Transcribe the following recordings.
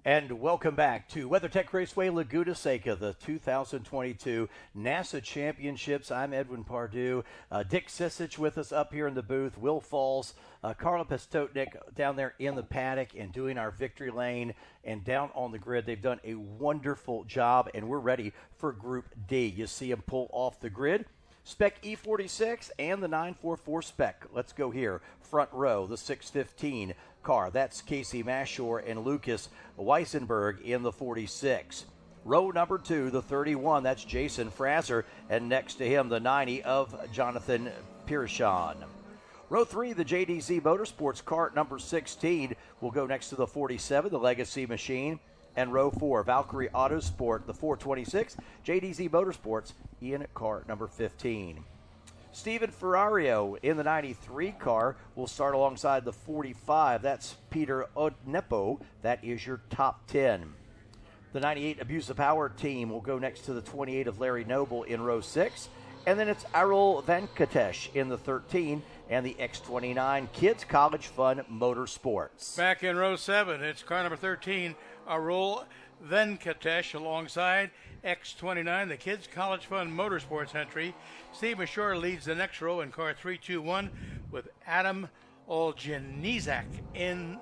And welcome back to WeatherTech Raceway, Laguna Seca, the 2022 NASA Championships. I'm Edwin Pardue. Dick Sisich with us up here in the booth. Will Falls, Carla Pestotnik down there in the paddock and doing our victory lane and down on the grid. They've done a wonderful job, and we're ready for Group D. You see them pull off the grid. Spec E46 and the 944 Spec. Let's go here. Front row, the 615 car. That's Casey Mashore and Lucas Weissenberg in the 46. Row number 2, the 31. That's Jason Fraser. And next to him, the 90 of Jonathan Pirshon. Row 3, the JDZ Motorsports car number 16 will go next to the 47, the Legacy Machine. And row 4, Valkyrie Autosport, the 426, JDZ Motorsports in car number 15. Steven Ferrario in the 93 car will start alongside the 45. That's Peter Odnepo. That is your top 10. The 98 Abuse of Power team will go next to the 28 of Larry Noble in row 6. And then it's Arul Venkatesh in the 13 and the X29 Kids College Fun Motorsports. Back in row 7, it's car number 13, Arul Venkatesh alongside X29, the Kids College Fun Motorsports entry. Steve Mashore leads the next row in car 321 with Adam Oljanizak in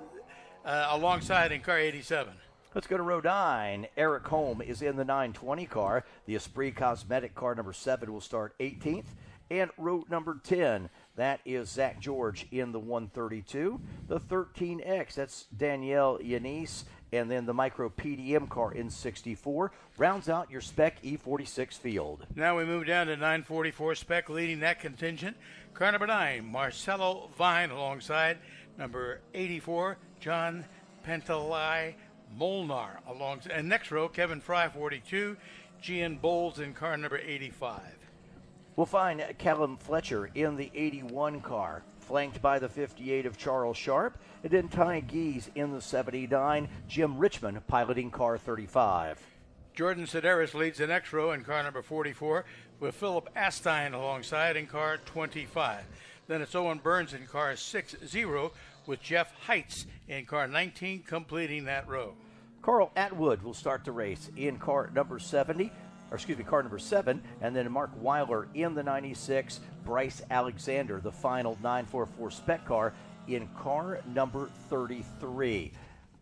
alongside in car 87. Let's go to row 9. Eric Holm is in the 920 car. The Esprit Cosmetic car number 7 will start 18th. And row number 10, that is Zach George in the 132. The 13X, that's Danielle Yanis. And then the Micro PDM car in 64 rounds out your Spec E46 field. Now we move down to 944 Spec leading that contingent. Car number 9, Marcelo Vine alongside number 84, John Pentalai Molnar alongside. And next row, Kevin Fry, 42, Gian Bowles in car number 85. We'll find Callum Fletcher in the 81 car, flanked by the 58 of Charles Sharp, and then Ty Geese in the 79, Jim Richmond piloting car 35. Jordan Sedaris leads the next row in car number 44 with Philip Astein alongside in car 25. Then it's Owen Burns in car 60 with Jeff Heitz in car 19 completing that row. Carl Atwood will start the race in car number car number 7, and then Mark Weiler in the 96, Bryce Alexander, the final 944 Spec car in car number 33.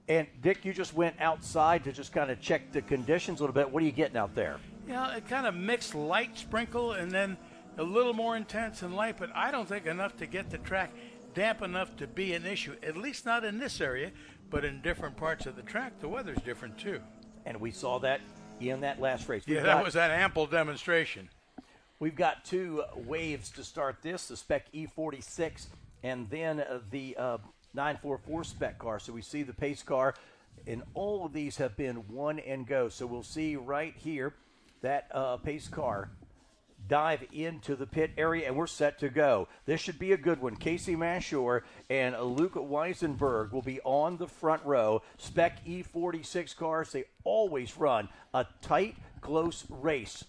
And Dick, you just went outside to just kind of check the conditions a little bit. What are you getting out there? Yeah, it kind of mixed light sprinkle and then a little more intense and light, but I don't think enough to get the track damp enough to be an issue, at least not in this area, but in different parts of the track, the weather's different too. And we saw that in that last race. That was an ample demonstration. We've got 2 waves to start this, the Spec E46 and then the 944 Spec car. So we see the pace car, and all of these have been one and go. So we'll see right here that pace car dive into the pit area, and we're set to go. This should be a good one. Casey Mashore and Luke Weisenberg will be on the front row. Spec E46 cars, they always run a tight, close race.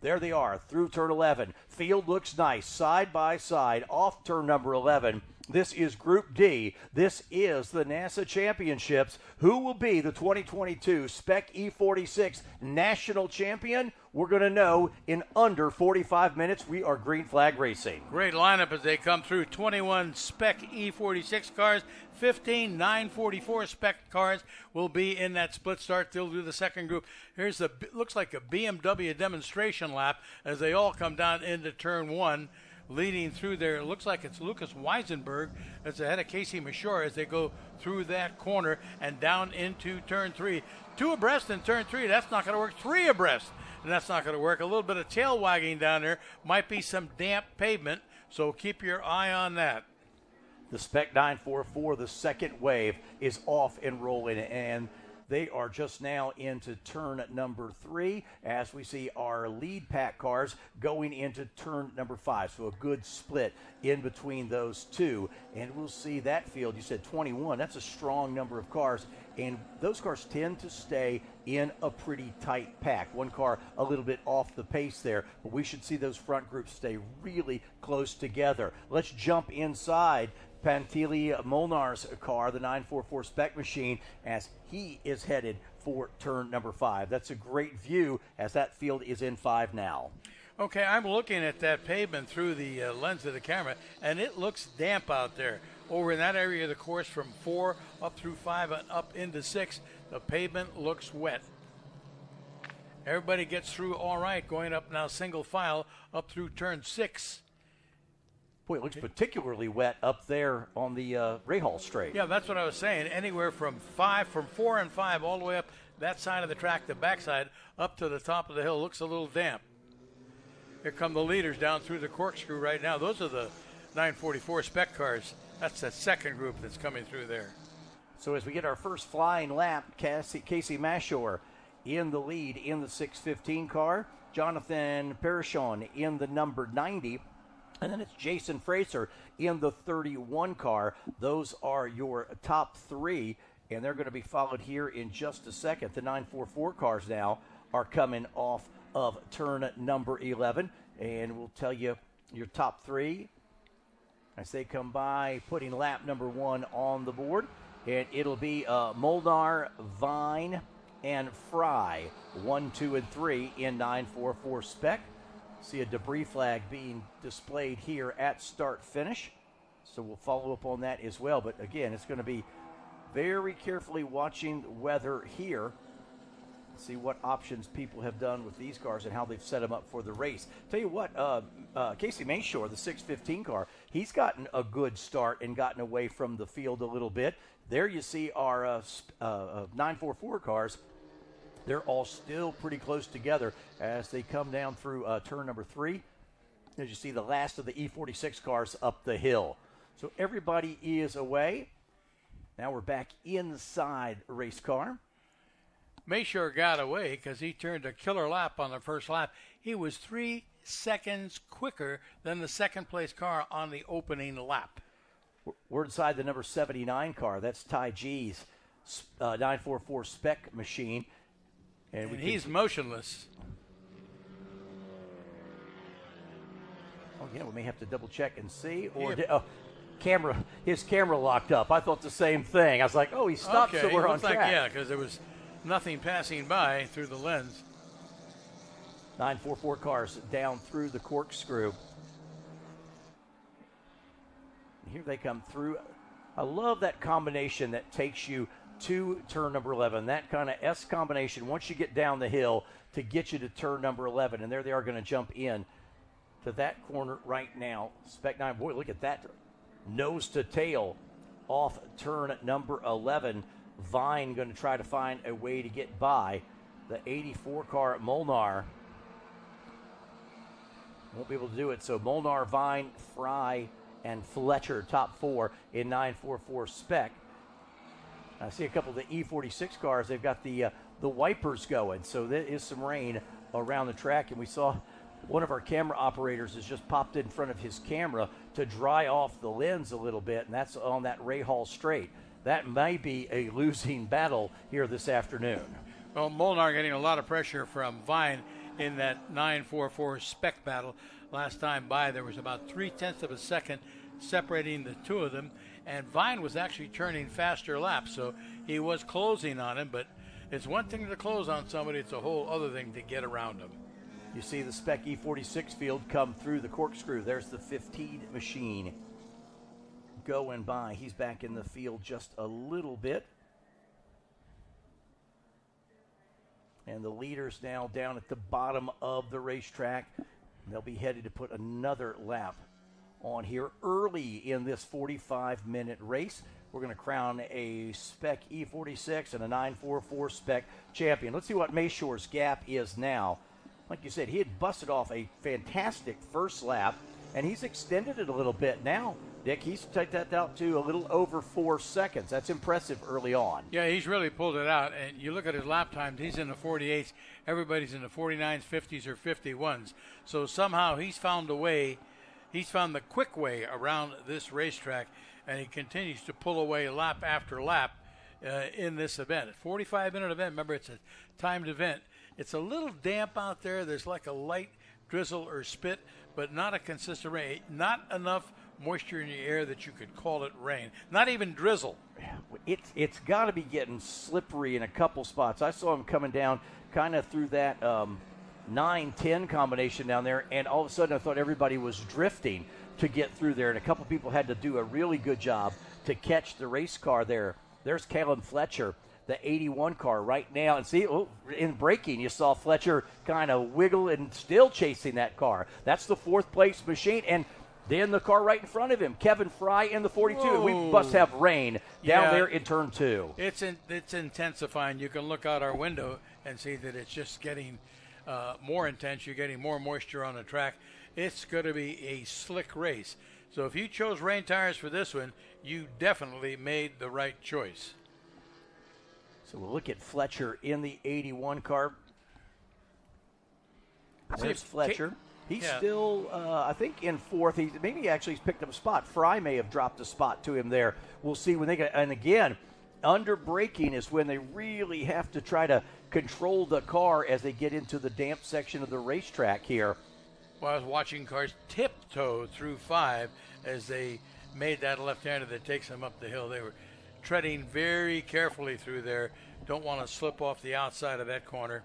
There they are through turn 11. Field looks nice, side by side, off turn number 11. This is Group D. This is the NASA Championships. Who will be the 2022 Spec E46 National Champion? We're going to know in under 45 minutes. We are Green Flag Racing. Great lineup as they come through. 21 Spec E46 cars, 15 944 Spec cars will be in that split start. They'll do the second group. Here's looks like a BMW demonstration lap as they all come down into turn 1. Leading through there, it looks like it's Lucas Weisenberg that's ahead of Casey Mashore as they go through that corner and down into turn 3. 2 abreast in turn 3, that's not going to work. 3 abreast, and that's not going to work. A little bit of tail wagging down there, might be some damp pavement, so keep your eye on that. The Spec 944, the second wave, is off and rolling, and they are just now into turn number 3 as we see our lead pack cars going into turn number 5. So a good split in between those two. And we'll see that field. You said 21. That's a strong number of cars. And those cars tend to stay in a pretty tight pack. One car a little bit off the pace there. But we should see those front groups stay really close together. Let's jump inside Panteli Molnar's car, the 944 Spec machine, as he is headed for turn number 5. That's a great view as that field is in 5 now. Okay, I'm looking at that pavement through the lens of the camera, and it looks damp out there. Over in that area of the course from 4 up through 5 and up into 6, the pavement looks wet. Everybody gets through all right, going up now single file up through turn 6. Boy, it looks particularly wet up there on the Rahal straight. Yeah, that's what I was saying. Anywhere from 4 and 5 all the way up that side of the track, the backside, up to the top of the hill. Looks a little damp. Here come the leaders down through the corkscrew right now. Those are the 944 Spec cars. That's the second group that's coming through there. So as we get our first flying lap, Casey Mashore in the lead in the 615 car. Jonathan Parishon in the number 90. And then it's Jason Fraser in the 31 car. Those are your top 3, and they're going to be followed here in just a second. The 944 cars now are coming off of turn number 11, and we'll tell you your top 3 as they come by, putting lap number 1 on the board. And it'll be Molnar, Vine, and Fry, 1, 2, and 3 in 944 Spec. See a debris flag being displayed here at start finish. So we'll follow up on that as well. But again, it's going to be very carefully watching the weather here. See what options people have done with these cars and how they've set them up for the race. Tell you what, Casey Mayshore, the 615 car, he's gotten a good start and gotten away from the field a little bit. There you see our 944 cars. They're all still pretty close together as they come down through turn number 3. As you see the last of the E46 cars up the hill. So everybody is away. Now we're back inside the race car. Mayshore got away because he turned a killer lap on the first lap. He was 3 seconds quicker than the second place car on the opening lap. We're inside the number 79 car. That's Ty G's 944 Spec machine. And he's motionless. Oh, yeah, we may have to double check and see. Or his camera locked up. I thought the same thing. I was like, oh, he stopped, okay, so we're on track. Yeah, because there was nothing passing by through the lens. 944 cars down through the corkscrew. Here they come through. I love that combination that takes you to turn number 11. That kind of S combination once you get down the hill to get you to turn number 11. And there they are going to jump in to that corner right now. Spec 9, boy, look at that. Nose to tail off turn number 11. Vine going to try to find a way to get by the 84 car at Molnar. Won't be able to do it. So Molnar, Vine, Fry, and Fletcher, top 4 in 944 Spec. I see a couple of the E46 cars. They've got the wipers going. So there is some rain around the track. And we saw one of our camera operators has just popped in front of his camera to dry off the lens a little bit. And that's on that Rahal straight. That may be a losing battle here this afternoon. Well, Molnar getting a lot of pressure from Vine in that 944 Spec battle. Last time by, there was about 0.3 of a second separating the two of them. And Vine was actually turning faster laps, so he was closing on him. But it's one thing to close on somebody. It's a whole other thing to get around him. You see the Spec E46 field come through the corkscrew. There's the 15 machine going by. He's back in the field just a little bit. And the leaders now down at the bottom of the racetrack. They'll be headed to put another lap on here early in this 45-minute race. We're going to crown a Spec E46 and a 944 Spec champion. Let's see what Mayshore's gap is now. Like you said, he had busted off a fantastic first lap, and he's extended it a little bit now. Dick, he's taken that out to a little over 4 seconds. That's impressive early on. Yeah, he's really pulled it out. And you look at his lap times, he's in the 48s. Everybody's in the 49s, 50s, or 51s. So somehow he's found a way. He's found the quick way around this racetrack, and he continues to pull away lap after lap in this event. A 45-minute event. Remember, it's a timed event. It's a little damp out there. There's like a light drizzle or spit, but not a consistent rain. Not enough moisture in the air that you could call it rain. Not even drizzle. It's got to be getting slippery in a couple spots. I saw him coming down kind of through that 9-10 combination down there, and all of a sudden I thought everybody was drifting to get through there, and a couple people had to do a really good job to catch the race car there. There's Callum Fletcher, the 81 car right now. And see, in braking, you saw Fletcher kind of wiggle and still chasing that car. That's the fourth place machine. And then the car right in front of him, Kevin Fry in the 42. Whoa. We must have rain down there in turn 2. It's intensifying. You can look out our window and see that it's just getting more intense. You're getting more moisture on the track. It's going to be a slick race. So if you chose rain tires for this one, you definitely made the right choice. So we'll look at Fletcher in the 81 car. There's Fletcher. He's still, I think, in fourth. He's picked up a spot. Fry may have dropped a spot to him there. We'll see when they get. And again, under braking is when they really have to try to control the car as they get into the damp section of the racetrack here. Well, I was watching cars tiptoe through 5 as they made that left-hander that takes them up the hill. They were treading very carefully through there. Don't want to slip off the outside of that corner.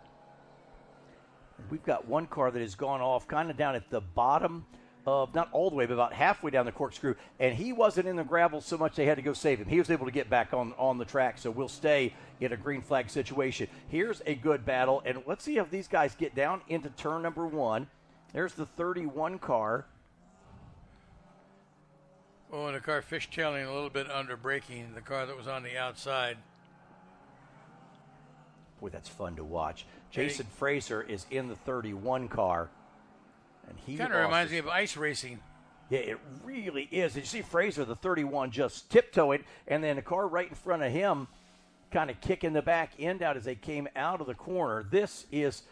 We've got one car that has gone off kind of down at the bottom of, not all the way, but about halfway down the corkscrew, and he wasn't in the gravel so much they had to go save him. He was able to get back on the track, so we'll stay in a green flag situation. Here's a good battle, and let's see if these guys get down into turn number 1. There's the 31 car. Oh, and the car fishtailing a little bit under braking, the car that was on the outside. Boy, that's fun to watch. Jason Fraser is in the 31 car. And he kind of reminds me of ice racing. Yeah, it really is. And you see Fraser, the 31, just tiptoeing, and then the car right in front of him kind of kicking the back end out as they came out of the corner. This is,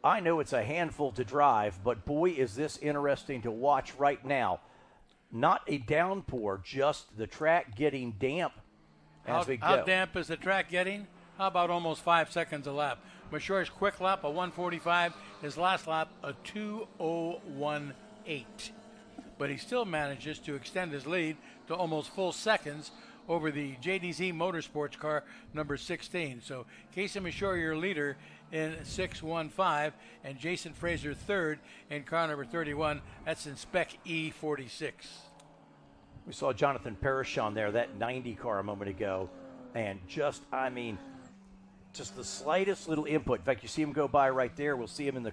I know it's a handful to drive, but boy, is this interesting to watch right now. Not a downpour, just the track getting damp as we go. How damp is the track getting? How about almost 5 seconds a lap? Mashour's quick lap, a 1:45. His last lap, a 2:01.8. But he still manages to extend his lead to almost full seconds over the JDZ Motorsports car number 16. So Casey Mashour, your leader in 6:15, and Jason Fraser third in car number 31. That's in Spec E46. We saw Jonathan Parrish on there, that 90 car a moment ago, and just the slightest little input. In fact, you see him go by right there. We'll see him in the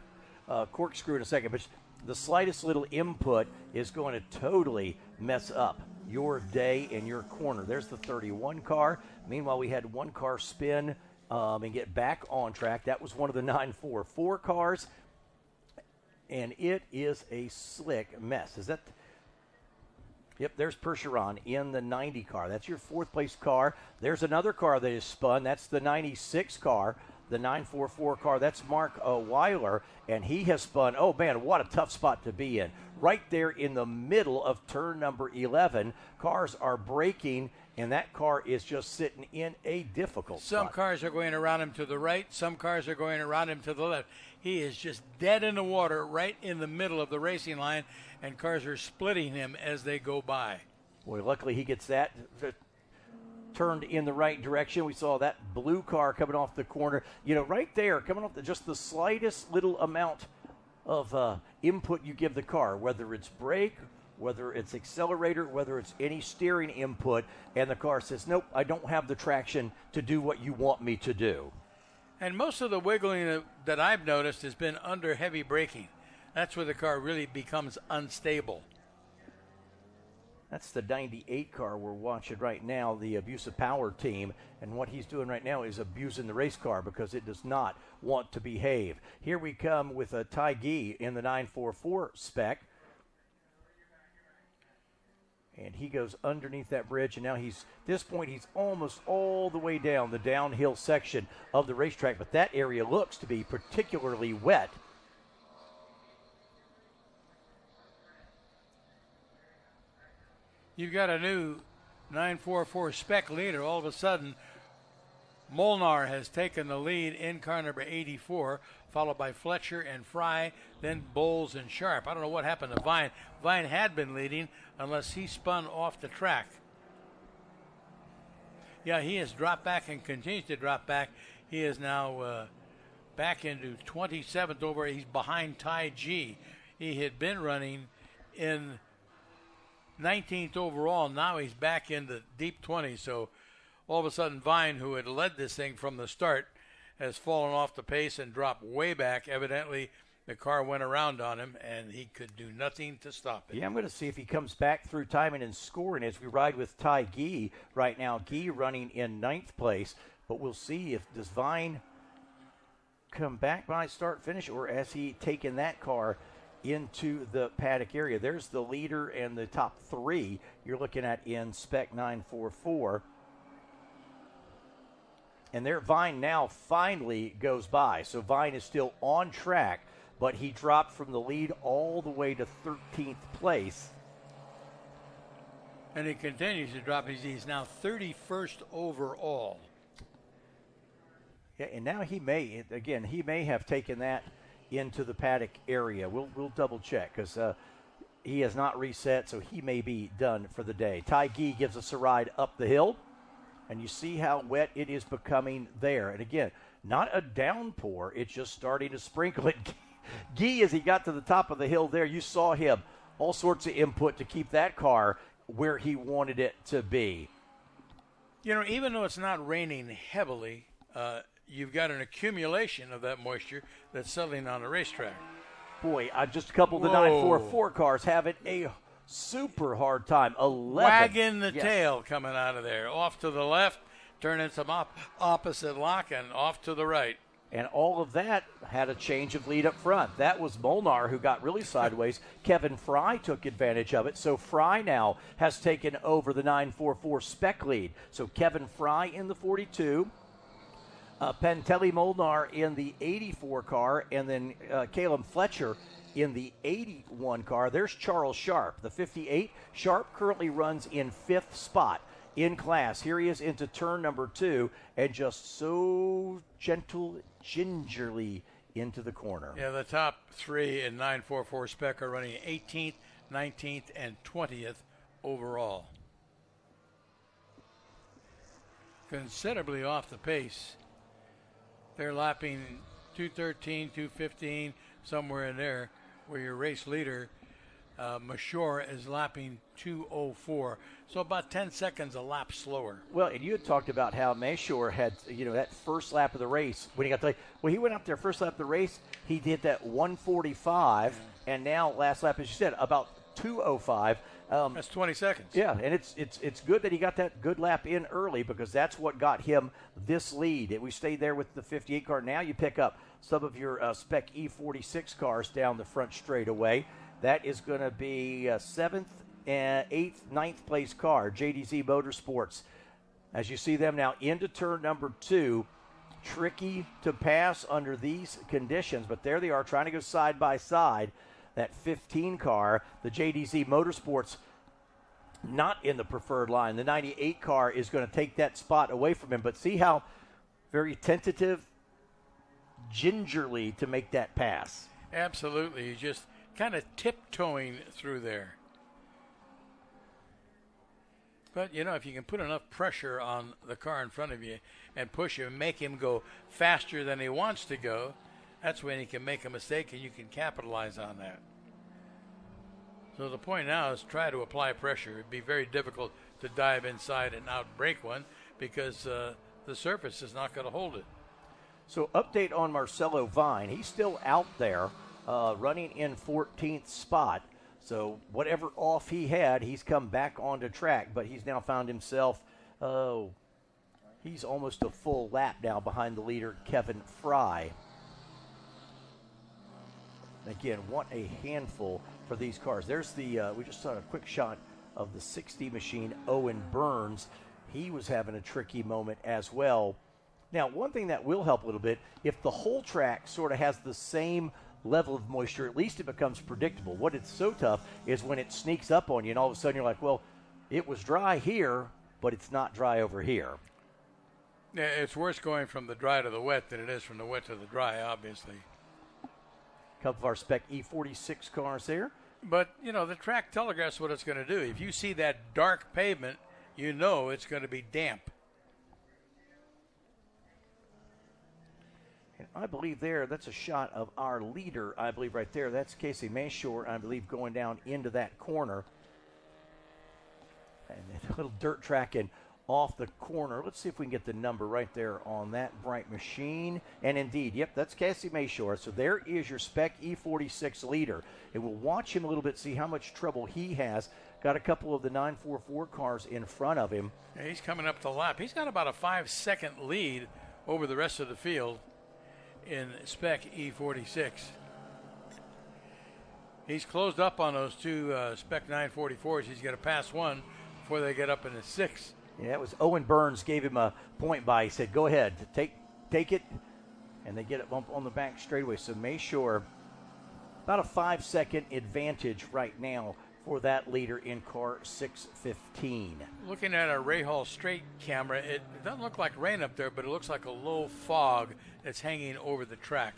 corkscrew in a second, but the slightest little input is going to totally mess up your day and your corner. There's the 31 car. Meanwhile, we had one car spin and get back on track. That was one of the 944 cars, and it is a slick mess. Is that? Yep, there's Percheron in the 90 car. That's your fourth place car. There's another car that is spun. That's the 96 car, the 944 car. That's Mark Weiler, and he has spun. Oh, man, what a tough spot to be in. Right there in the middle of turn number 11. Cars are braking, and that car is just sitting in a difficult spot. Some cars are going around him to the right. Some cars are going around him to the left. He is just dead in the water right in the middle of the racing line, and cars are splitting him as they go by. Boy, luckily he gets that turned in the right direction. We saw that blue car coming off the corner. Right there, coming off just the slightest little amount of input you give the car, whether it's brake, whether it's accelerator, whether it's any steering input, and the car says, nope, I don't have the traction to do what you want me to do. And most of the wiggling that I've noticed has been under heavy braking. That's where the car really becomes unstable. That's the 98 car we're watching right now, the Abusive Power team. And what he's doing right now is abusing the race car because it does not want to behave. Here we come with a Ty Gee in the 944 spec. And he goes underneath that bridge, and now he's almost all the way down the downhill section of the racetrack, but that area looks to be particularly wet. You've got a new 944 spec leader. All of a sudden, Molnar has taken the lead in car number 84, followed by Fletcher and Fry, then Bowles and Sharp. I don't know what happened to Vine. Vine had been leading unless he spun off the track. Yeah, he has dropped back and continues to drop back. He is now back into 27th over. He's behind Ty G. He had been running in 19th overall. Now he's back in the deep 20s. So all of a sudden, Vine, who had led this thing from the start, has fallen off the pace and dropped way back. Evidently, the car went around on him, and he could do nothing to stop it. Yeah, I'm going to see if he comes back through timing and scoring as we ride with Ty Gee right now. Gee running in 9th place, but we'll see if does Vine come back by start finish, or has he taken that car into the paddock area. There's the leader and the top 3 you're looking at in Spec 944. And there Vine now finally goes by. So Vine is still on track, but he dropped from the lead all the way to 13th place. And he continues to drop. He's now 31st overall. Yeah, and now he may have taken that into the paddock area. We'll double check because he has not reset, so he may be done for the day. Ty Gee gives us a ride up the hill, and you see how wet it is becoming there. And again, not a downpour, it's just starting to sprinkle it. Gee, as he got to the top of the hill there, you saw him, all sorts of input to keep that car where he wanted it to be. You know, even though it's not raining heavily, you've got an accumulation of that moisture that's settling on the racetrack. Boy, just a couple of the 944 cars having a super hard time. 11. Wagging the tail coming out of there. Off to the left, turning some opposite lock, and off to the right. And all of that had a change of lead up front. That was Molnar who got really sideways. Kevin Fry took advantage of it. So Fry now has taken over the 944 Spec lead. So Kevin Fry in the 42. Pentelli Molnar in the 84 car, and then Caleb Fletcher in the 81 car. There's Charles Sharp, the 58. Sharp currently runs in 5th spot in class. Here he is into turn number 2, and just so gingerly into the corner. Yeah, the top 3 in 944 Spec are running 18th, 19th, and 20th overall. Considerably off the pace. They're lapping 213, 215, somewhere in there, where your race leader, Mashore, is lapping 204. So about 10 seconds a lap slower. Well, and you had talked about how Mashore had, that first lap of the race. When he got he went up there first lap of the race, he did that 145, and now last lap, as you said, about 205. That's 20 seconds. Yeah, and it's good that he got that good lap in early because that's what got him this lead. We stayed there with the 58 car. Now you pick up some of your Spec E46 cars down the front straightaway. That is going to be 7th, 8th, 9th place car, JDZ Motorsports. As you see them now into turn number 2, tricky to pass under these conditions, but there they are trying to go side by side. That 15 car, the JDZ Motorsports, not in the preferred line. The 98 car is going to take that spot away from him. But see how very tentative, gingerly to make that pass. Absolutely. He's just kind of tiptoeing through there. But, if you can put enough pressure on the car in front of you and push him, make him go faster than he wants to go, that's when he can make a mistake, and you can capitalize on that. So the point now is try to apply pressure. It'd be very difficult to dive inside and outbrake one because the surface is not going to hold it. So update on Marcelo Vine. He's still out there running in 14th spot. So whatever off he had, he's come back onto track, but he's now found himself, he's almost a full lap now behind the leader, Kevin Fry. Again, what a handful for these cars. There's the, we just saw a quick shot of the 60 machine, Owen Burns. He was having a tricky moment as well. Now, one thing that will help a little bit, if the whole track sort of has the same level of moisture, at least it becomes predictable. What it's so tough is when it sneaks up on you and all of a sudden you're like, well, it was dry here, but it's not dry over here. Yeah, it's worse going from the dry to the wet than it is from the wet to the dry, obviously. A couple of our Spec E46 cars there. But, you know, the track telegraphs what it's going to do. If you see that dark pavement, you know it's going to be damp. And I believe that's a shot of our leader, I believe right there. That's Casey Mayshore, I believe, going down into that corner. And a little dirt tracking off the corner. Let's see if we can get the number right there on that bright machine. And indeed, yep, that's Casey Mayshore. So there is your Spec E46 leader. And we'll watch him a little bit, see how much trouble he has. Got a couple of the 944 cars in front of him. Yeah, he's coming up the lap. He's got about a 5-second lead over the rest of the field in Spec E46. He's closed up on those two Spec 944s. He's got to pass one before they get up in the 6. Yeah, it was Owen Burns gave him a point by. He said, go ahead, take it. And they get it on the back straightaway. So Mayshore, about a 5-second advantage right now for that leader in car 615. Looking at a Ray Hall straight camera, it doesn't look like rain up there, but it looks like a low fog that's hanging over the track.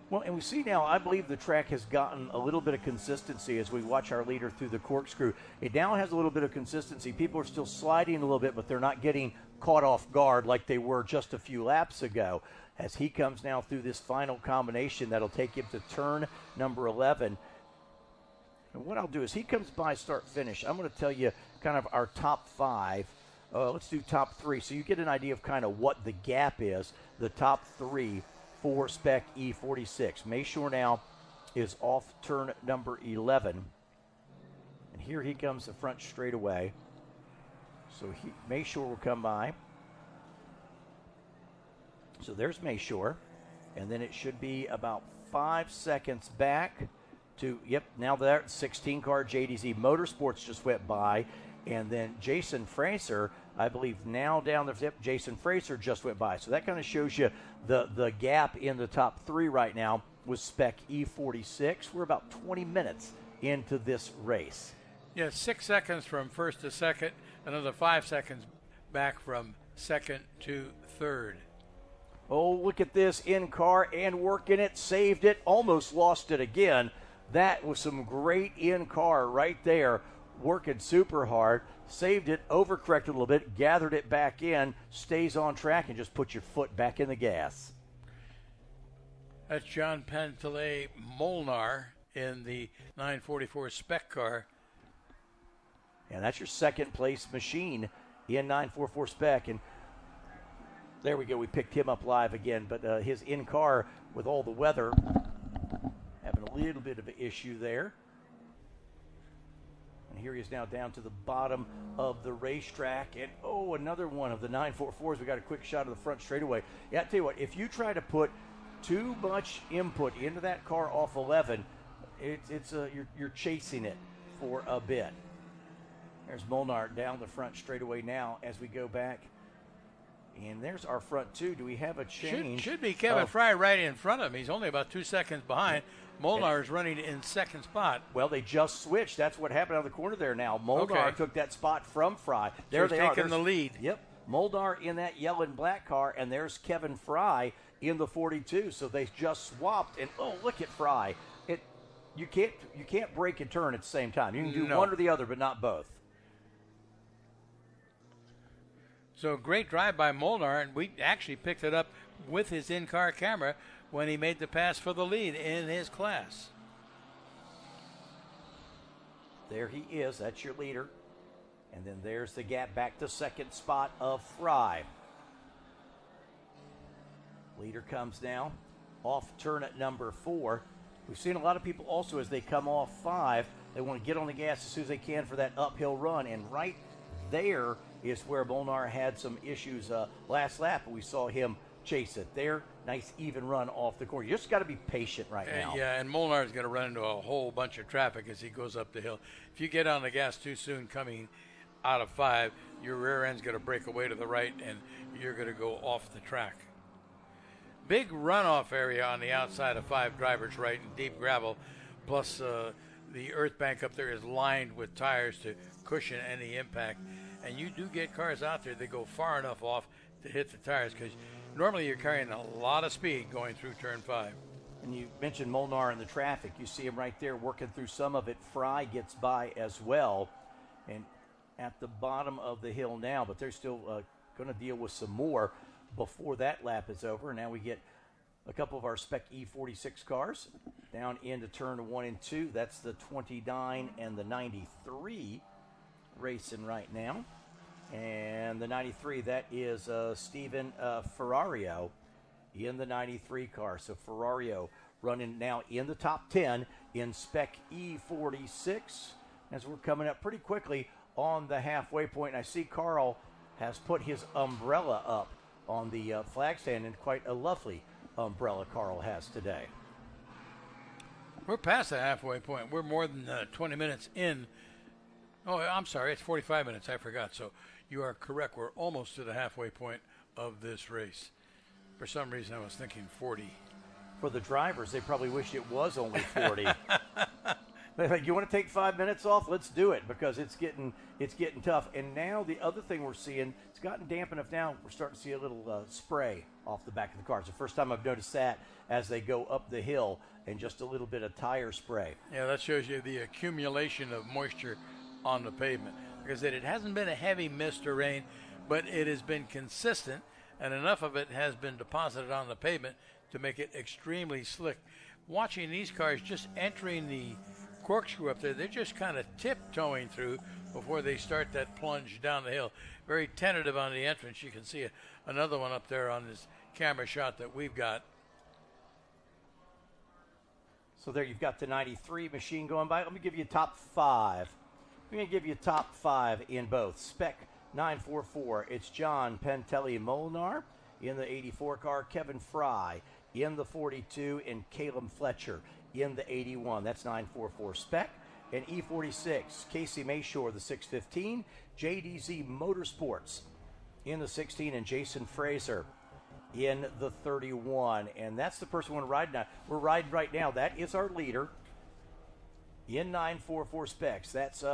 Well, and we see now, I believe the track has gotten a little bit of consistency as we watch our leader through the corkscrew. It now has a little bit of consistency. People are still sliding a little bit, but they're not getting caught off guard like they were just a few laps ago. As he comes now through this final combination, that'll take him to turn number 11. And what I'll do is he comes by start finish. I'm going to tell you kind of our top 5. Let's do top 3 so you get an idea of kind of what the gap is. The top 3 for Spec E46. Mayshore now is off turn number 11. And here he comes the front straightaway. So Mayshore will come by. So there's Mayshore. And then it should be about 5 seconds back to, yep, now that 16-car JDZ Motorsports just went by. And then Jason Fraser, I believe now down the, yep, Jason Fraser just went by. So that kind of shows you the gap in the top 3 right now with Spec E46. We're about 20 minutes into this race. Yeah, 6 seconds from first to second, another 5 seconds back from second to third. Oh, look at this in-car and working it, saved it, almost lost it again. That was some great in-car right there, working super hard, saved it, overcorrected a little bit, gathered it back in, stays on track, and just put your foot back in the gas. That's John Pantelet Molnar in the 944 Spec car. And that's your second place machine in 944 Spec. And there we go. We picked him up live again. But his in-car with all the weather having a little bit of an issue there. And here he is now down to the bottom of the racetrack. And, oh, another one of the 944s. We got a quick shot of the front straightaway. Yeah, I tell you what, if you try to put too much input into that car off 11, you're chasing it for a bit. There's Molnar down the front straightaway now as we go back. And there's our front two. Do we have a change? Should be Kevin Fry right in front of him. He's only about 2 seconds behind. Molnar is running in second spot. Well, they just switched. That's what happened on the corner there now. Molnar took that spot from Fry. There so they are. Taking the lead. Yep. Molnar in that yellow and black car, and there's Kevin Fry in the 42. So they just swapped. And, oh, look at Fry. You can't brake and turn at the same time. You can do one or the other, but not both. So great drive by Molnar, and we actually picked it up with his in-car camera when he made the pass for the lead in his class. There he is. That's your leader. And then there's the gap back to second spot of Fry. Leader comes now off turn at number 4. We've seen a lot of people also as they come off 5, they want to get on the gas as soon as they can for that uphill run. And right there is where Molnar had some issues last lap, and we saw him chase it there. Nice even run off the corner. You just got to be patient right now. Yeah, and Molnar is going to run into a whole bunch of traffic as he goes up the hill. If you get on the gas too soon coming out of 5, your rear end's going to break away to the right, and you're going to go off the track. Big runoff area on the outside of 5 drivers right and deep gravel, plus the earth bank up there is lined with tires to cushion any impact. And you do get cars out there that go far enough off to hit the tires, because normally you're carrying a lot of speed going through turn 5. And you mentioned Molnar in the traffic. You see him right there working through some of it. Fry gets by as well. And at the bottom of the hill now, but they're still going to deal with some more before that lap is over. Now we get a couple of our Spec E46 cars down into turn 1 and 2. That's the 29 and the 93 racing right now. And the 93, that is Steven Ferrario in the 93 car. So Ferrario running now in the top 10 in Spec E46 as we're coming up pretty quickly on the halfway point. And I see Carl has put his umbrella up on the flag stand, and quite a lovely umbrella Carl has today. We're past the halfway point. We're more than 20 minutes in. Oh, I'm sorry. It's 45 minutes. I forgot. So you are correct. We're almost to the halfway point of this race. For some reason, I was thinking 40. For the drivers, they probably wish it was only 40. They're like, you want to take 5 minutes off? Let's do it, because it's getting tough. And now the other thing we're seeing, it's gotten damp enough now, we're starting to see a little spray off the back of the car. It's the first time I've noticed that as they go up the hill, and just a little bit of tire spray. Yeah, that shows you the accumulation of moisture on the pavement. Like I said, it hasn't been a heavy mist or rain, but it has been consistent, and enough of it has been deposited on the pavement to make it extremely slick. Watching these cars just entering the corkscrew up there, they're just kind of tiptoeing through before they start that plunge down the hill. Very tentative on the entrance. You can see another one up there on this camera shot that we've got. So there you've got the 93 machine going by. Let me give you top 5. I'm going to give you top 5 in both. Spec 944, it's John Pentelli Molnar. In the 84 car, Kevin Fry. In the 42, and Caleb Fletcher. In the 81, that's 944 Spec. And E46, Casey Mayshore, the 615. JDZ Motorsports in the 16, and Jason Fraser in the 31. And that's the person we're riding now. We're riding right now. That is our leader in 944 Specs. That's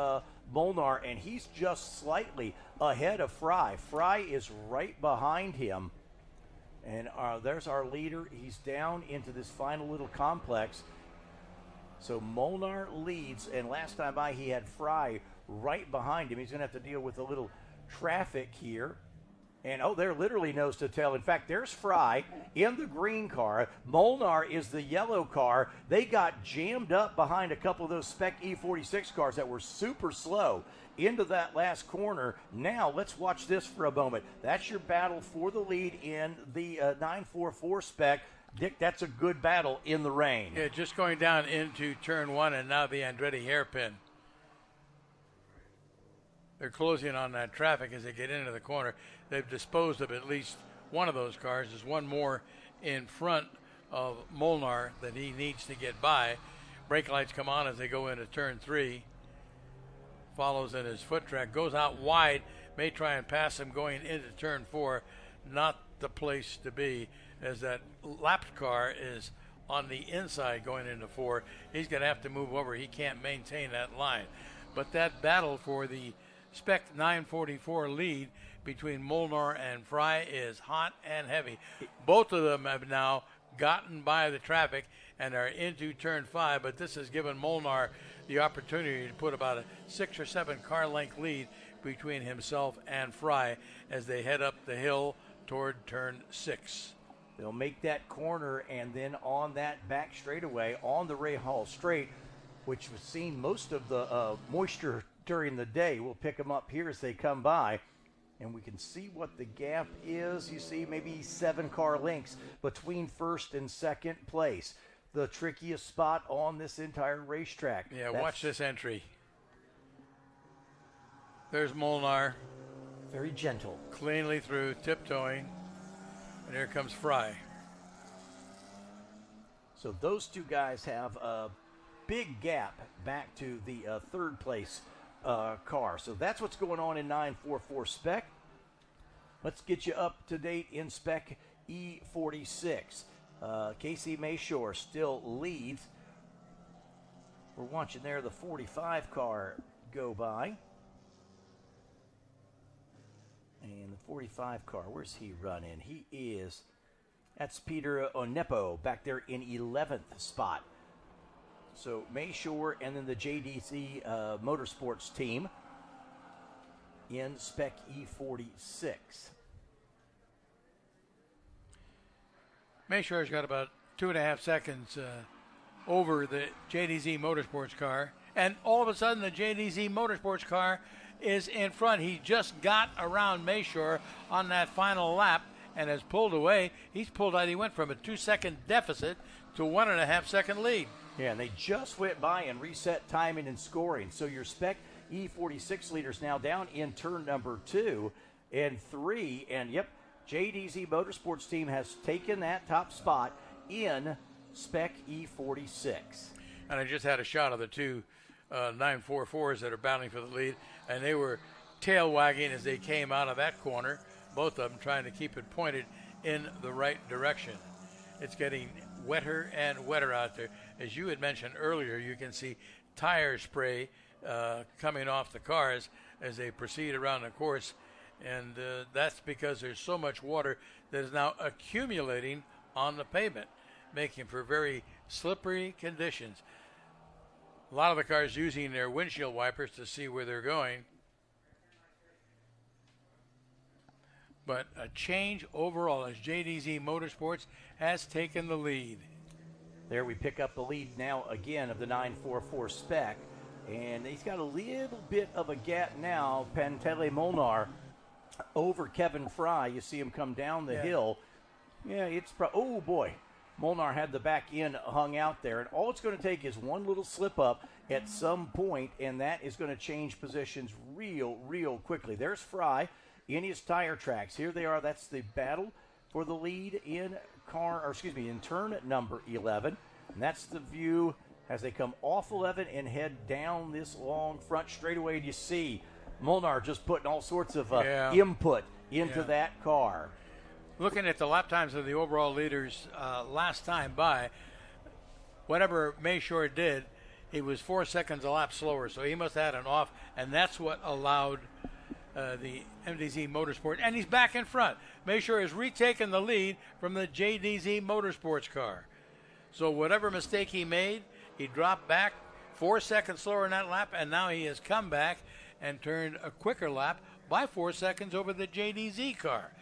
Molnar, and he's just slightly ahead of Fry. Fry is right behind him. And there's our leader. He's down into this final little complex. So Molnar leads, and last time by he had Fry right behind him. He's going to have to deal with a little traffic here. And, they're literally nose to tail. In fact, there's Fry in the green car. Molnar is the yellow car. They got jammed up behind a couple of those Spec E46 cars that were super slow into that last corner. Now, let's watch this for a moment. That's your battle for the lead in the 944 Spec. Dick, that's a good battle in the rain. Yeah, just going down into turn 1, and now the Andretti hairpin. They're closing on that traffic as they get into the corner. They've disposed of at least one of those cars. There's one more in front of Molnar that he needs to get by. Brake lights come on as they go into turn 3. Follows in his foot track, goes out wide, may try and pass him going into turn 4. Not the place to be, as that lapped car is on the inside going into 4. He's going to have to move over. He can't maintain that line. But that battle for the Spec 944 lead between Molnar and Fry is hot and heavy. Both of them have now gotten by the traffic and are into turn 5, but this has given Molnar the opportunity to put about a 6 or 7 car length lead between himself and Fry as they head up the hill toward turn 6. They'll make that corner, and then on that back straightaway on the Ray Hall Straight, which was seen most of the moisture during the day. We'll pick them up here as they come by, and we can see what the gap is. You see maybe 7 car lengths between first and second place. The trickiest spot on this entire racetrack. Yeah, watch this entry. There's Molnar. Very gentle. Cleanly through, tiptoeing. And here comes Fry. So those two guys have a big gap back to the third place car. So that's what's going on in 944 Spec. Let's get you up to date in Spec E46. Casey Mayshore still leads. We're watching there the 45 car go by. And the 45 car, where's he running? That's Peter Onepo back there in 11th spot. So Mayshore and then the JDC Motorsports team in Spec E46. Mayshore's got about 2.5 seconds over the JDZ Motorsports car. And all of a sudden, the JDZ Motorsports car is in front. He just got around Mayshore on that final lap and has pulled away. He's pulled out. He went from a 2-second deficit to 1.5-second lead. Yeah, and they just went by and reset timing and scoring. So your Spec E46 leaders now down in turn number 2 and 3. And, yep, JDZ Motorsports team has taken that top spot in Spec E46. And I just had a shot of the two 944s that are battling for the lead, and they were tail wagging as they came out of that corner, both of them trying to keep it pointed in the right direction. It's getting wetter and wetter out there. As you had mentioned earlier, you can see tire spray coming off the cars as they proceed around the course, and that's because there's so much water that is now accumulating on the pavement, making for very slippery conditions. A lot of the cars using their windshield wipers to see where they're going. But a change overall as JDZ Motorsports has taken the lead. There we pick up the lead now again of the 944 Spec. And he's got a little bit of a gap now, Pantele Molnar, over Kevin Fry. You see him come down the hill. Yeah, it's oh boy. Molnar had the back end hung out there, and all it's going to take is one little slip up at some point, and that is going to change positions real quickly. There's Fry in his tire tracks. Here they are. That's the battle for the lead in turn number 11, and that's the view as they come off 11 and head down this long front straightaway. And you see Molnar just putting all sorts of input into that car. Looking at the lap times of the overall leaders last time by, whatever Mayshore did, he was 4 seconds a lap slower, so he must have had an off, and that's what allowed the MDZ Motorsport. And he's back in front. Mayshore has retaken the lead from the JDZ Motorsports car. So whatever mistake he made, he dropped back 4 seconds slower in that lap, and now he has come back and turned a quicker lap by 4 seconds over the JDZ car.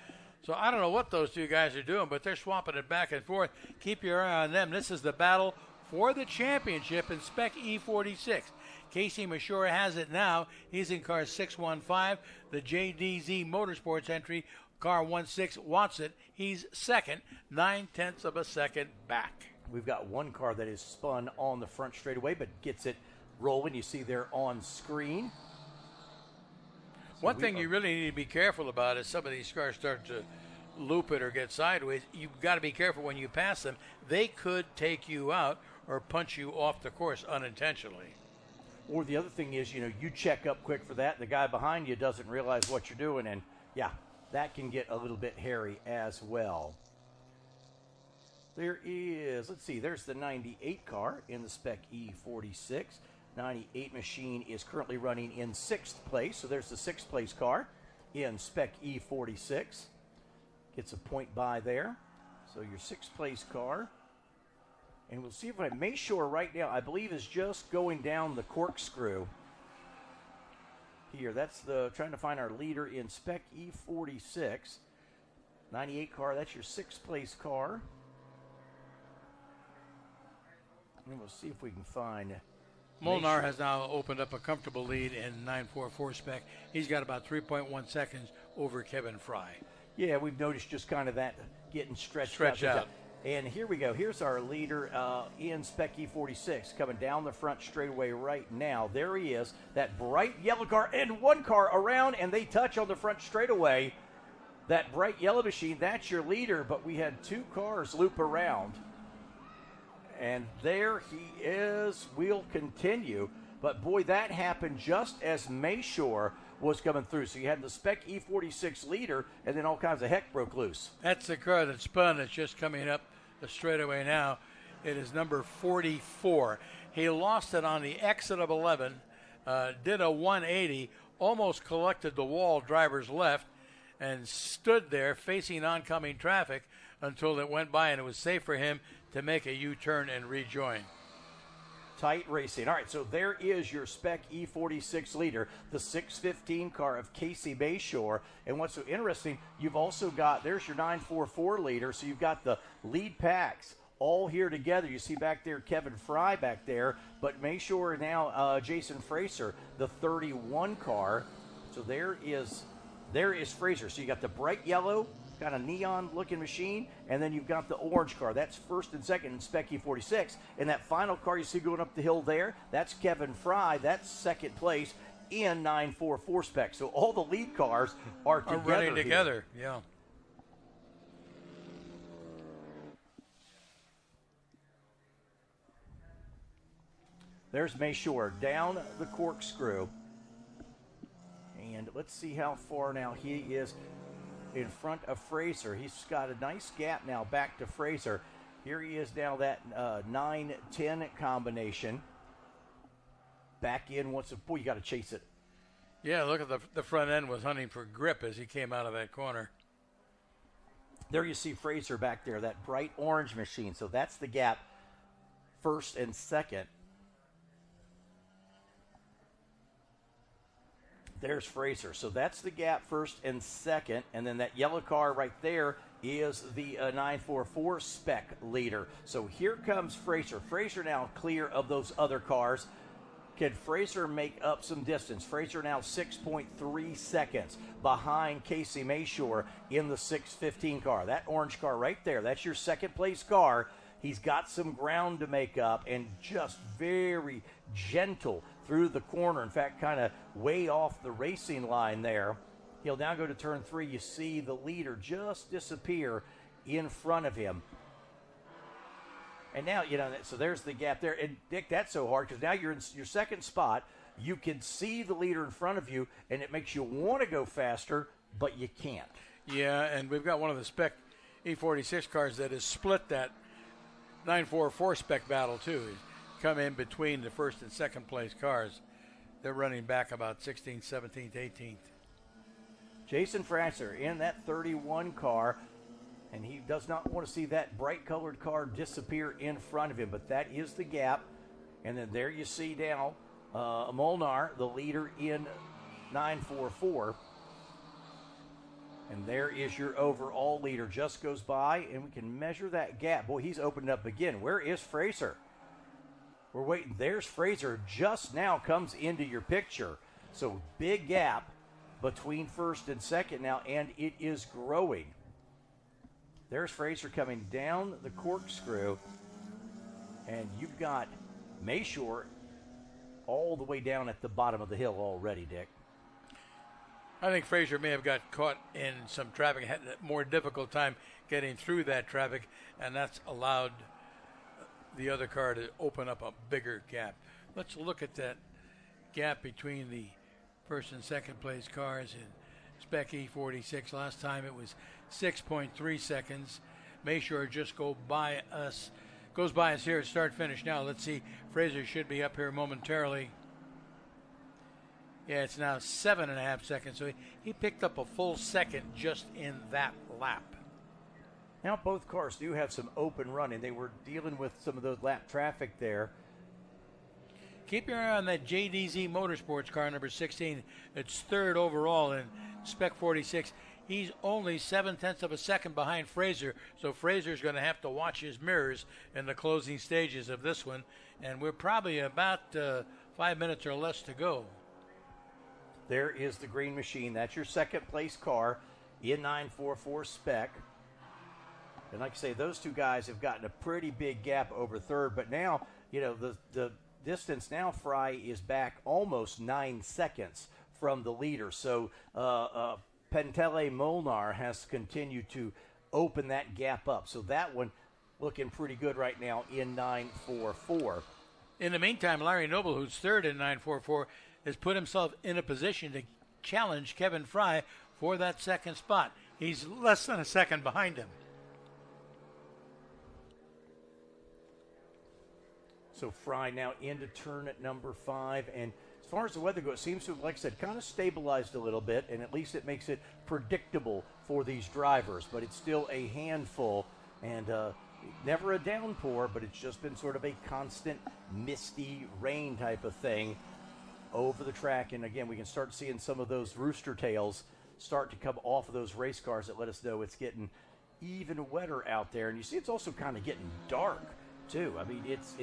So I don't know what those two guys are doing, but they're swapping it back and forth. Keep your eye on them. This is the battle for the championship in Spec E46. Casey Mayshore has it now. He's in car 615. The JDZ Motorsports entry, car 16, wants it. He's second, 9/10 of a second back. We've got one car that is spun on the front straightaway, but gets it rolling. You see there on screen. One thing you really need to be careful about is some of these cars start to loop it or get sideways. You've got to be careful when you pass them. They could take you out or punch you off the course unintentionally. Or the other thing is, you check up quick for that. The guy behind you doesn't realize what you're doing, and that can get a little bit hairy as well. There is, there's the 98 car in the Spec E46. 98 machine is currently running in 6th place. So there's the 6th place car in Spec E46. Gets a point by there. So your 6th place car. And we'll see if Mayshore right now, I believe, is just going down the corkscrew. Here, that's trying to find our leader in Spec E46. 98 car, that's your 6th place car. And we'll see if we can find Molnar has now opened up a comfortable lead in 944 Spec. He's got about 3.1 seconds over Kevin Fry. Yeah, we've noticed just kind of that getting stretched out. And here we go. Here's our leader in Spec E46 coming down the front straightaway right now. There he is, that bright yellow car, and one car around, and they touch on the front straightaway. That bright yellow machine, that's your leader, but we had two cars loop around. And there he is. We'll continue. But, boy, that happened just as Mayshore was coming through. So you had the Spec E46 leader, and then all kinds of heck broke loose. That's the car that spun. It's just coming up the straightaway now. It is number 44. He lost it on the exit of 11, did a 180, almost collected the wall driver's left, and stood there facing oncoming traffic until it went by and it was safe for him to make a U-turn and rejoin. Tight racing. All right, so there is your Spec E46 leader, the 615 car of Casey Bayshore. And what's so interesting, you've also got, there's your 944 leader, so you've got the lead packs all here together. You see back there Kevin Fry back there, but Bayshore now Jason Fraser, the 31 car. So there is Fraser. So you got the bright yellow, kind of neon-looking machine, and then you've got the orange car. That's first and second in Spec E46. And that final car you see going up the hill there, that's Kevin Fry. That's second place in 944 Spec. So all the lead cars are running together. Yeah. There's Bayshore down the corkscrew. And let's see how far now he is in front of Fraser. He's got a nice gap now back to Fraser. Here he is now, that 9-10 combination. Back in once a boy, you got to chase it. Yeah, look at the front end was hunting for grip as he came out of that corner. There you see Fraser back there, that bright orange machine. So that's the gap, first and second. There's Fraser. So that's the gap, first and second. And then that yellow car right there is the 944 Spec leader. So here comes Fraser. Fraser now clear of those other cars. Can Fraser make up some distance? Fraser now 6.3 seconds behind Casey Bayshore in the 615 car. That orange car right there, that's your second place car. He's got some ground to make up and just very gentle through the corner. In fact, kind of way off the racing line there. He'll now go to turn 3. You see the leader just disappear in front of him. And now, so there's the gap there. And, Dick, that's so hard because now you're in your second spot. You can see the leader in front of you, and it makes you want to go faster, but you can't. Yeah, and we've got one of the Spec E46 cars that has split that 944 Spec battle, too. He's come in between the first and second place cars. They're running back about 16th, 17th, 18th. Jason Fraser in that 31 car, and he does not want to see that bright colored car disappear in front of him, but that is the gap. And then there you see now Molnar, the leader in 944. And there is your overall leader. Just goes by, and we can measure that gap. Boy, he's opened up again. Where is Fraser? We're waiting. There's Fraser. Just now comes into your picture. So big gap between first and second now, and it is growing. There's Fraser coming down the corkscrew, and you've got Bayshore all the way down at the bottom of the hill already, Dick. I think Fraser may have got caught in some traffic, had a more difficult time getting through that traffic, and that's allowed the other car to open up a bigger gap. Let's look at that gap between the first and second place cars in Spec E46. Last time it was 6.3 seconds. Bayshore just goes by us here at start finish now. Let's see. Fraser should be up here momentarily. Yeah, it's now 7.5 seconds. So he picked up a full second just in that lap. Now both cars do have some open running. They were dealing with some of those lap traffic there. Keep your eye on that JDZ Motorsports car, number 16. It's third overall in Spec 46. He's only 0.7 of a second behind Fraser, so Fraser's going to have to watch his mirrors in the closing stages of this one, and we're probably about 5 minutes or less to go. There is the green machine. That's your second place car in 944 Spec. And like I say, those two guys have gotten a pretty big gap over third, but now, the distance now, Fry is back almost 9 seconds from the leader. So Pentele Molnar has continued to open that gap up. So that one looking pretty good right now in 944. In the meantime, Larry Noble, who's third in 944, has put himself in a position to challenge Kevin Fry for that second spot. He's less than a second behind him. So Fry now into turn at number 5. And as far as the weather goes, it seems to have, like I said, kind of stabilized a little bit, and at least it makes it predictable for these drivers, but it's still a handful, and never a downpour, but it's just been sort of a constant misty rain type of thing over the track. And again, we can start seeing some of those rooster tails start to come off of those race cars that let us know it's getting even wetter out there. And you see it's also kind of getting dark too. I mean, it's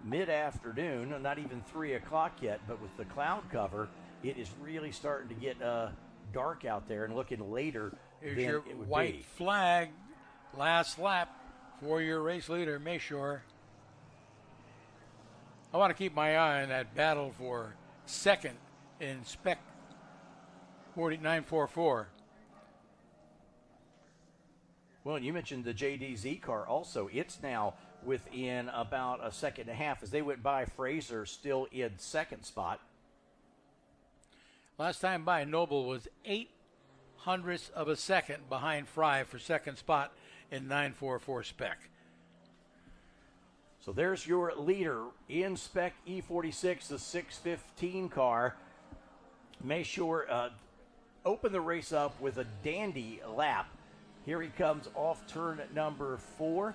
mid-afternoon, not even 3 o'clock yet, but with the cloud cover, it is really starting to get dark out there and looking later. Here's than your it would white be. flag, last lap for your race leader, Mayshore. I want to keep my eye on that battle for second in Spec 4944. Well, and you mentioned the JDZ car also. It's now within about a second and a half as they went by Fraser, still in second spot. Last time by, Noble was 0.08 of a second behind Fry for second spot in 944 Spec. So there's your leader in Spec E46, the 615 car. Mayshore opened the race up with a dandy lap. Here he comes off turn number 4.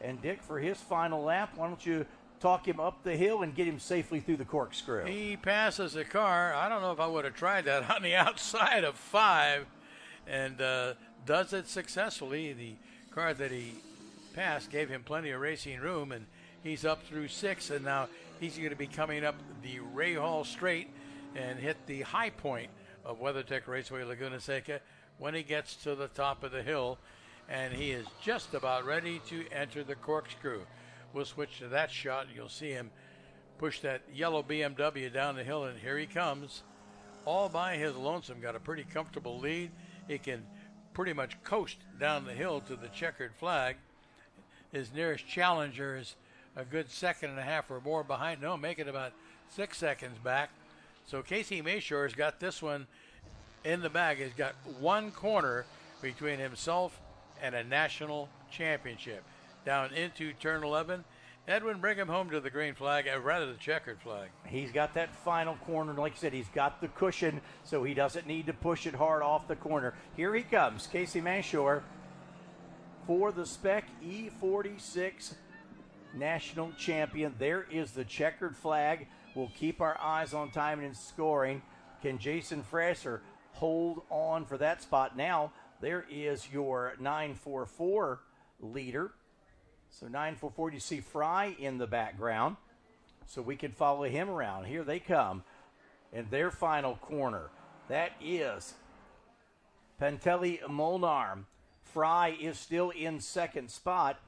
And Dick, for his final lap, why don't you talk him up the hill and get him safely through the corkscrew? He passes the car. I don't know if I would have tried that on the outside of 5, and does it successfully. The car that he passed gave him plenty of racing room, and he's up through 6, and now he's going to be coming up the Ray Hall Straight and hit the high point of WeatherTech Raceway Laguna Seca when he gets to the top of the hill, and he is just about ready to enter the corkscrew. We'll switch to that shot. You'll see him push that yellow BMW down the hill, and here he comes all by his lonesome. Got a pretty comfortable lead. He can pretty much coast down the hill to the checkered flag. His nearest challenger is a good second and a half or more behind. No, make it about 6 seconds back. So Casey Mayshore has got this one in the bag. He's got one corner between himself and a national championship. Down into turn 11. Edwin, bring him home to the green flag, rather the checkered flag. He's got that final corner. Like I said, he's got the cushion, so he doesn't need to push it hard off the corner. Here he comes, Casey Mayshore, for the Spec E46 national champion. There is the checkered flag. We'll keep our eyes on timing and scoring. Can Jason Fraser hold on for that spot? Now, there is your 944 leader. So 944, you see Fry in the background. So we can follow him around. Here they come. And their final corner. That is Pantelli Molnar. Fry is still in second spot.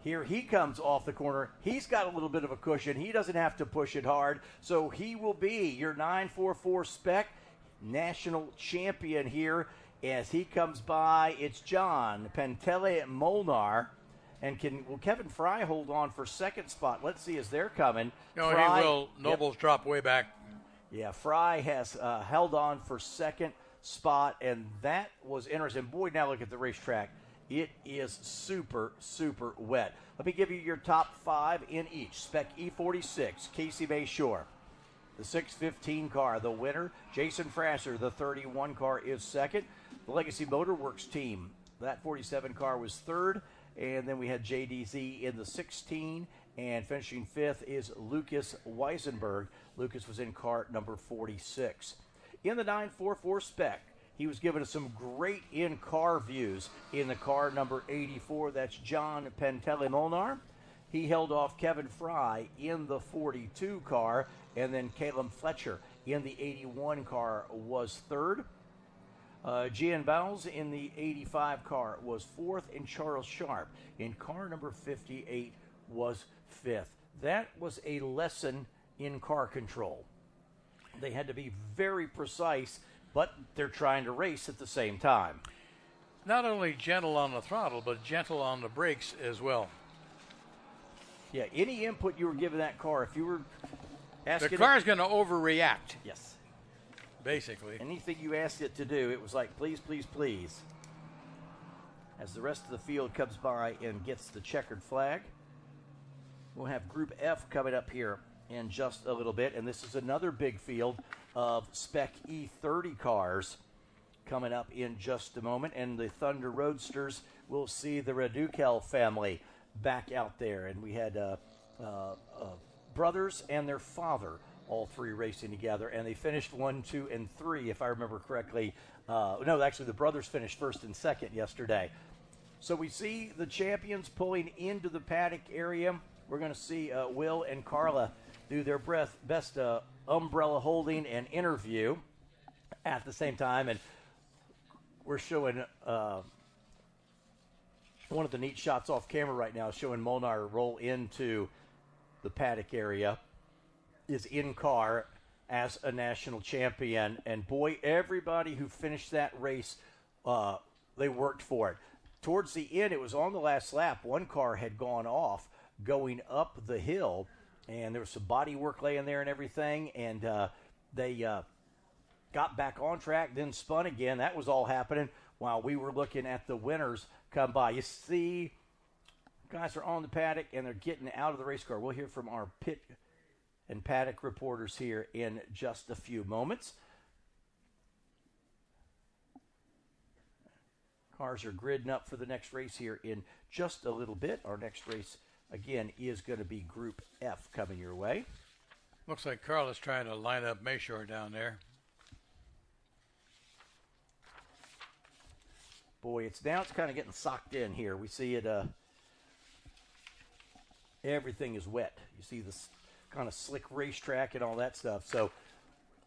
Here he comes off the corner. He's got a little bit of a cushion. He doesn't have to push it hard. So he will be your 944 Spec national champion here. As he comes by, it's John Pantelli Molnar. And will Kevin Fry hold on for second spot? Let's see as they're coming. No, Fry, he will. Noble's drop way back. Yeah, Fry has held on for second spot, and that was interesting. Boy, now look at the racetrack. It is super, super wet. Let me give you your top 5 in each. Spec E46, Casey Mayshore. The 615 car, the winner. Jason Fraser, the 31 car, is second. The Legacy Motorworks team, that 47 car was third. And then we had JDZ in the 16, and finishing 5th is Lucas Weisenberg. Lucas was in car number 46. In the 944 Spec, he was given us some great in-car views in the car number 84. That's John Pantelli Molnar. He held off Kevin Fry in the 42 car, and then Caleb Fletcher in the 81 car was third. Gian Bowles in the 85 car was 4th, and Charles Sharp in car number 58 was 5th. That was a lesson in car control. They had to be very precise, but they're trying to race at the same time. Not only gentle on the throttle, but gentle on the brakes as well. Yeah, any input you were giving that car, if you were asking the car's going to overreact. Yes. Basically. Anything you asked it to do, it was like, please, please, please. As the rest of the field comes by and gets the checkered flag, we'll have Group F coming up here in just a little bit. And this is another big field of Spec E30 cars coming up in just a moment. And the Thunder Roadsters will see the Radukel family back out there. And we had brothers and their father, all three racing together. And they finished 1, 2, and 3, if I remember correctly. No, actually, the brothers finished first and second yesterday. So we see the champions pulling into the paddock area. We're going to see Will and Carla do their best umbrella holding and interview at the same time. And we're showing one of the neat shots off camera right now, showing Molnar roll into the paddock area, is in car as a national champion. And boy, everybody who finished that race, they worked for it. Towards the end, it was on the last lap. One car had gone off going up the hill, and there was some body work laying there and everything, and they got back on track, then spun again. That was all happening while we were looking at the winners come by. You see, guys are on the paddock, and they're getting out of the race car. We'll hear from our pit and paddock reporters here in just a few moments. Cars are gridding up for the next race here in just a little bit. Our next race, again, is going to be Group F coming your way. Looks like Carla's trying to line up Mayshore down there. Boy, it's kind of getting socked in here. We see it, everything is wet. You see this kind of slick racetrack and all that stuff. So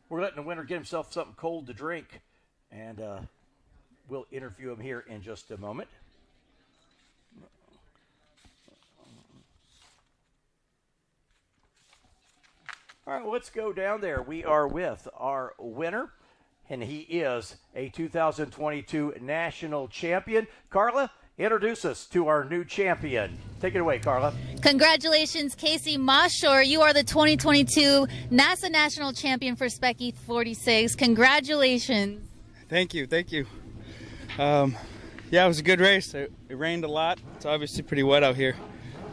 we're letting the winner get himself something cold to drink, and we'll interview him here in just a moment. All right, let's go down there. We are with our winner, and he is a 2022 national champion. Carla, introduce us to our new champion. Take it away, Carla. Congratulations, Casey Mashore. You are the 2022 NASA National Champion for Spec E46. Congratulations. Thank you. Yeah, it was a good race. It rained a lot. It's obviously pretty wet out here.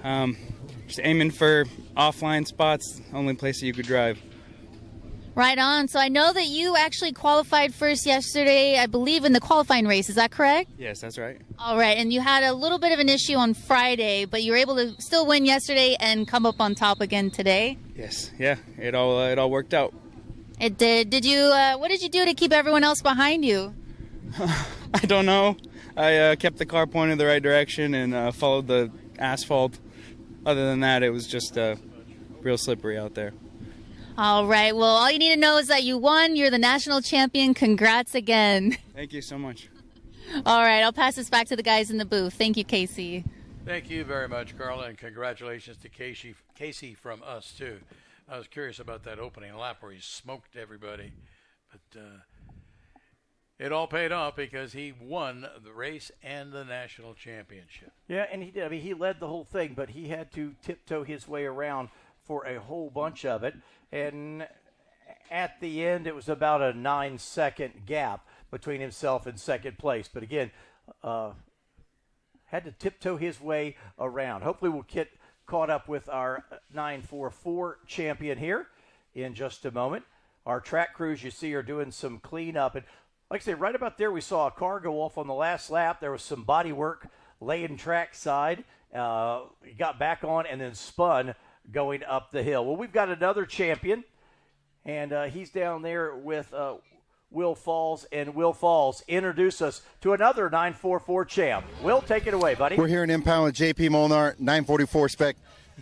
Just aiming for offline spots, only place that you could drive. Right on. So I know that you actually qualified first yesterday, I believe, in the qualifying race. Is that correct? Yes, that's right. All right. And you had a little bit of an issue on Friday, but you were able to still win yesterday and come up on top again today. Yes. Yeah. It all worked out. It did. Did you? What did you do to keep everyone else behind you? I don't know. I kept the car pointed the right direction and followed the asphalt. Other than that, it was just real slippery out there. All right. Well, all you need to know is that you won. You're the national champion. Congrats again. Thank you so much. All right. I'll pass this back to the guys in the booth. Thank you, Casey. Thank you very much, Carla, and congratulations to Casey from us, too. I was curious about that opening lap where he smoked everybody, but it all paid off because he won the race and the national championship. Yeah, and he did. I mean, he led the whole thing, but he had to tiptoe his way around for a whole bunch of it. And at the end, it was about a 9-second gap between himself and second place. But again, had to tiptoe his way around. Hopefully we'll get caught up with our 944 champion here in just a moment. Our track crews, you see, are doing some cleanup. And like I say, right about there, we saw a car go off on the last lap. There was some body work laying track side. He got back on and then spun going up the hill. Well, we've got another champion, and he's down there with Will Falls. And Will Falls, introduce us to another 944 champ. Will, take it away, buddy. We're here in Impound with JP Molnar, 944 Spec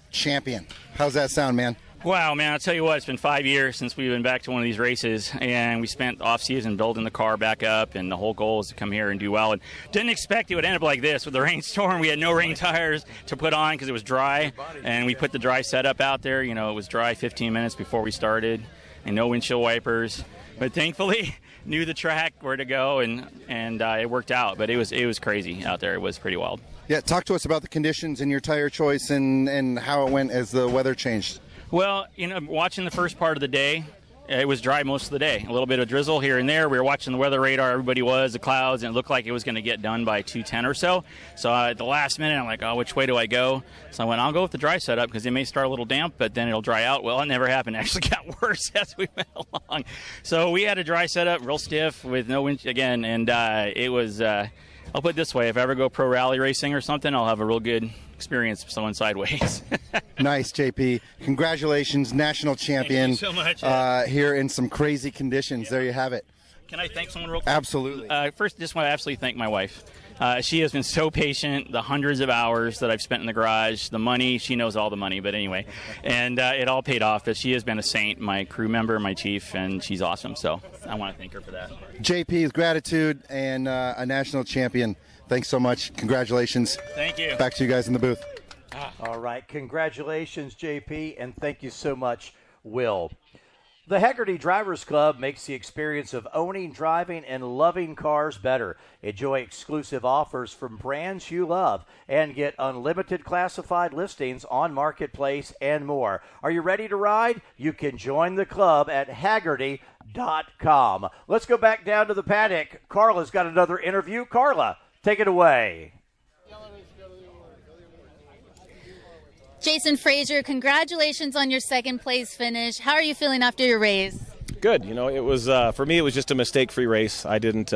champion. How's that sound, man? Wow, man, I'll tell you what, it's been 5 years since we've been back to one of these races, and we spent off-season building the car back up, and the whole goal is to come here and do well. And didn't expect it would end up like this with the rainstorm. We had no rain tires to put on because it was dry, and we put the dry setup out there. You know, it was dry 15 minutes before we started, and no windshield wipers. But thankfully, knew the track, where to go, and it worked out. But it was crazy out there. It was pretty wild. Yeah, talk to us about the conditions and your tire choice and how it went as the weather changed. Well, you know, watching the first part of the day, It was dry most of the day. A little bit of drizzle here and there. We were watching the weather radar. Everybody was, the clouds, and it looked like it was going to get done by 2:10 or so. So at the last minute, I'm like, oh, which way do I go? So I went, I'll go with the dry setup because it may start a little damp, but then it'll dry out. Well, it never happened. It actually got worse as we went along. So we had a dry setup, real stiff with no wind again, and it was, I'll put it this way, if I ever go pro rally racing or something, I'll have a real good experience of someone sideways. Nice, JP. Congratulations, national champion. Thank you so much. Here in some crazy conditions. There you have it. Can I thank someone real quick? Absolutely. First, just want to absolutely thank my wife. She has been so patient, the hundreds of hours that I've spent in the garage, the money, she knows all the money, but anyway. And it all paid off. But she has been a saint, my crew member, my chief, and she's awesome. So I want to thank her for that. JP's gratitude and a national champion. Thanks so much. Congratulations. Thank you. Back to you guys in the booth. All right. Congratulations, JP, and thank you so much, Will. The Haggerty Drivers Club makes the experience of owning, driving, and loving cars better. Enjoy exclusive offers from brands you love and get unlimited classified listings on Marketplace and more. Are you ready to ride? You can join the club at Haggerty.com. Let's go back down to the paddock. Carla's got another interview. Carla, take it away. Jason Frazier, congratulations on your second place finish. How are you feeling after your race? Good. You know, it was for me. It was just a mistake-free race. I didn't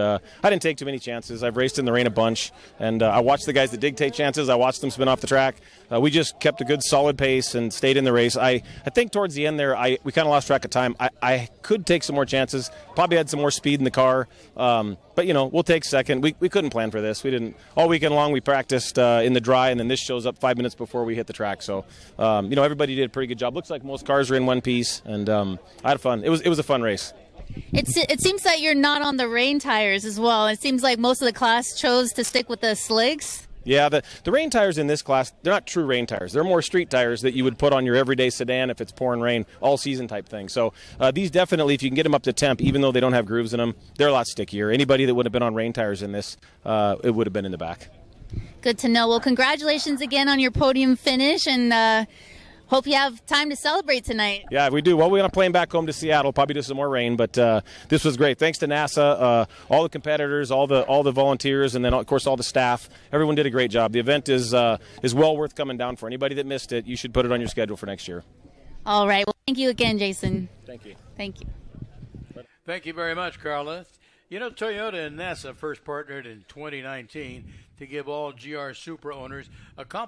take too many chances. I've raced in the rain a bunch, and I watched the guys that did take chances. I watched them spin off the track. We just kept a good, solid pace and stayed in the race. I think towards the end there, we kind of lost track of time. I could take some more chances. Probably had some more speed in the car. But, you know, we'll take second. We couldn't plan for this. We didn't. All weekend long we practiced in the dry, and then this shows up 5 minutes before we hit the track. So, you know, everybody did a pretty good job. Looks like most cars are in one piece, and I had fun. It was a fun race. It seems that you're not on the rain tires as well. It seems like most of the class chose to stick with the slicks. Yeah, the rain tires in this class, they're not true rain tires. They're more street tires that you would put on your everyday sedan if it's pouring rain, all season type thing. So these definitely, if you can get them up to temp, even though they don't have grooves in them, they're a lot stickier. Anybody that would have been on rain tires in this, it would have been in the back. Good to know. Well, congratulations again on your podium finish, and hope you have time to celebrate tonight. Yeah, we do. Well, we're going to plane back home to Seattle, probably do some more rain, but this was great. Thanks to NASA, all the competitors, all the volunteers, and then, of course, all the staff. Everyone did a great job. The event is well worth coming down for. Anybody that missed it, you should put it on your schedule for next year. All right. Well, thank you again, Jason. Thank you. Thank you. Thank you very much, Carla. You know, Toyota and NASA first partnered in 2019 to give all GR Supra owners a complimentary